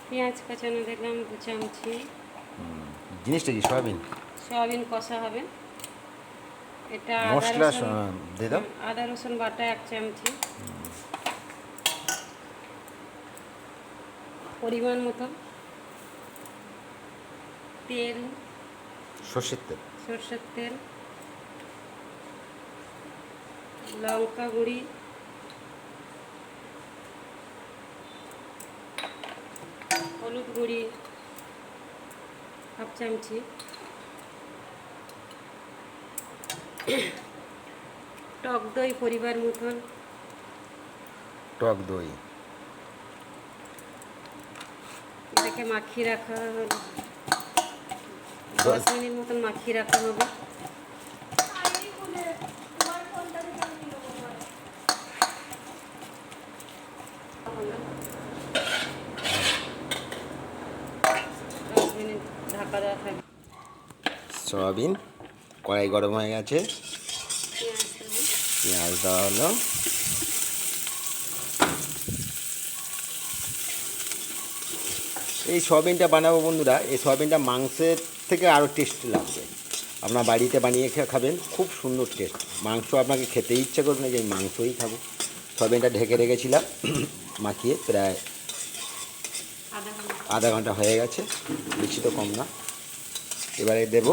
পেঁয়াজ কাঁচানো দিলাম 2 চামচি। জিনিসটা কি সয়াবিন? সয়াবিন কষা হবে। এটা আদা মশলা রসুন দিয়ে দাও। আদা রসুন বাটা 1 চামচি, পরিমাণ মতো তেল, সর্ষের তেল। সরষের তেল, লঙ্কা গুঁড়ি, হলুদ গুঁড়ি 1/2 চামচি, টক দই পরিমাণ মতন, টক দই। এটাকে মাখিয়ে রাখা হলো 10 মিনিট মতন মাখিয়ে রাখা হবে। ঢাকা দেওয়া থাকবে। সয়াবিন কড়াই গরম হয়ে গেছে, পেঁয়াজ দেওয়া হলো। এই সয়াবিনটা বানাবো বন্ধুরা, এই সয়াবিনটা মাংসের থেকে আরও টেস্ট লাগবে। আপনার বাড়িতে বানিয়ে খাবেন, খুব সুন্দর টেস্ট। মাংস আপনাকে খেতে ইচ্ছে করবে না যে আমি মাংসই খাবো। সয়াবিনটা ঢেকে রেখেছিলাম মাখিয়ে, প্রায় আধা ঘন্টা হয়ে গেছে, বেশি তো কম না। এবারে দেবো,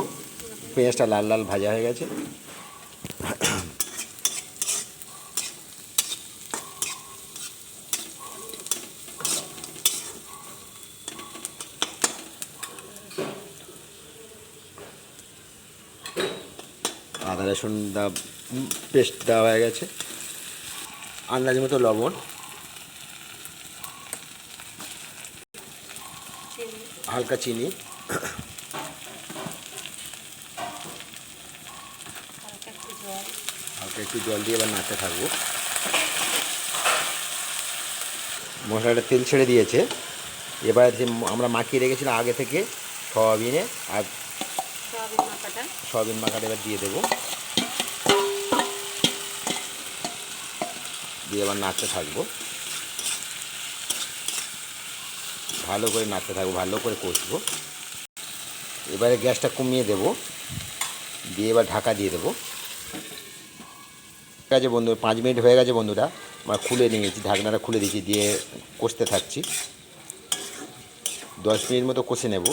পেঁয়াজটা লাল লাল ভাজা হয়ে গেছে। আদা রসুন পেস্ট দেওয়া হয়ে গেছে, আন্দাজ মতো লবণ, হালকা চিনি, হালকা একটু জল দিয়ে এবার নাড়তে থাকবো। মশলাটা তেল ছেড়ে দিয়েছে। এবার যে আমরা মাখিয়ে রেখেছিলাম আগে থেকে সয়াবিনে, আর সয়াবিন মাখাটা এবার দিয়ে দেবো, দিয়ে এবার নাড়তে থাকবো, ভালো করে নাড়তে থাকবো, ভালো করে কষবো। এবারে গ্যাসটা কমিয়ে দেবো, দিয়ে এবার ঢাকা দিয়ে দেবো। ঠিক আছে বন্ধু, 5 মিনিট হয়ে গেছে বন্ধুরা, আমরা খুলে নিয়েছি, ঢাকনাটা খুলে দিয়েছি, দিয়ে কষতে থাকছি। 10 মিনিট মতো কষে নেব।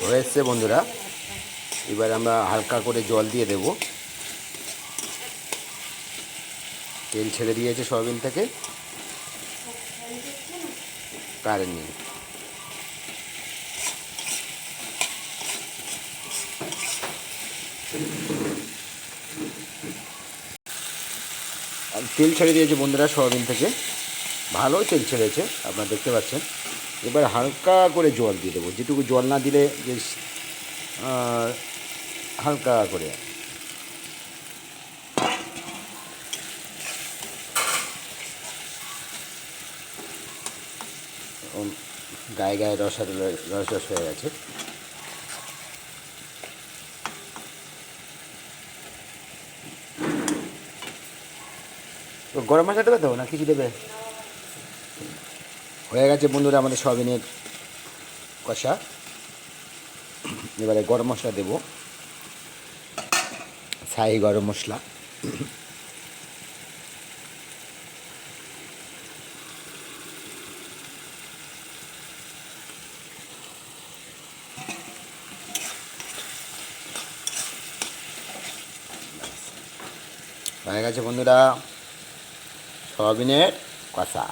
হয়ে এসছে বন্ধুরা, এবার আমরা হালকা করে জল দিয়ে দেব। তেল ছেড়ে দিয়েছে সয়াবিন থেকে, কারেন্ট নেই। তেল ছেড়ে দিয়েছে বন্ধুরা সয়াবিন থেকে, ভালো তেল ছেড়েছে, আপনারা দেখতে পাচ্ছেন। এবার হালকা করে জল দিয়ে দেবো, যেটুকু জল না দিলে যে হালকা করে। গায়ে গায়ে রস রস হয়ে গেছে। তো গরম মশলা দেবে তো না কিছু দেবে? হয়ে গেছে বন্ধুরা আমাদের সয়াবিনের কষা। এবারে গরম মশলা দেবো, শাহি গরম মশলা। হয়ে গেছে বন্ধুরা সয়াবিনের কষা।